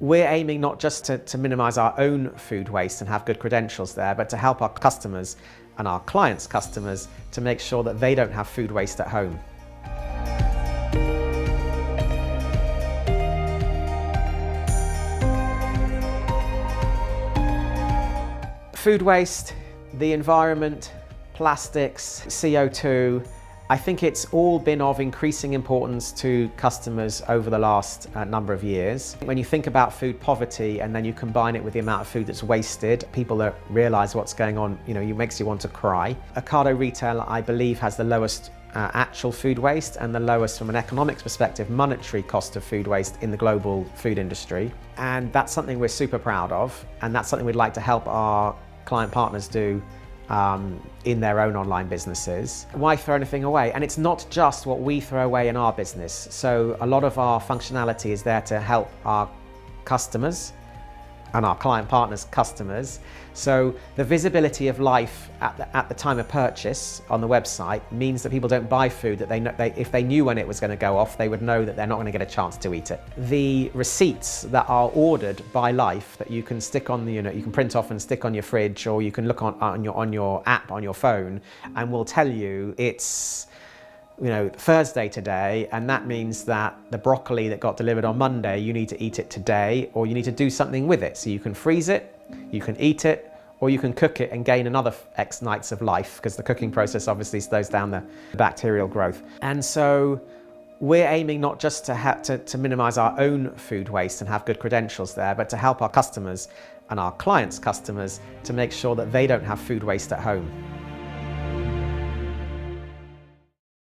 We're aiming not just to minimise our own food waste and have good credentials there, but to help our customers and our clients' customers to make sure that they don't have food waste at home. Food waste, the environment, plastics, CO2, I think it's all been of increasing importance to customers over the last number of years. When you think about food poverty and then you combine it with the amount of food that's wasted, people that realise what's going on, it makes you want to cry. Ocado Retail, I believe, has the lowest actual food waste and the lowest, from an economics perspective, monetary cost of food waste in the global food industry. And that's something we're super proud of, and that's something we'd like to help our client partners do in their own online businesses. Why throw anything away? And it's not just what we throw away in our business. So a lot of our functionality is there to help our customers and our client partners' customers. So the visibility of life at the time of purchase on the website means that people don't buy food that if they knew when it was going to go off, they would know that they're not going to get a chance to eat it. The receipts that are ordered by life that you can stick on the, you can print off and stick on your fridge, or you can look on your app on your phone, and will tell you it's Thursday today, and that means that the broccoli that got delivered on Monday, you need to eat it today, or you need to do something with it. So you can freeze it, you can eat it, or you can cook it and gain another X nights of life, because the cooking process obviously slows down the bacterial growth. And so we're aiming not just to minimise our own food waste and have good credentials there, but to help our customers and our clients' customers to make sure that they don't have food waste at home.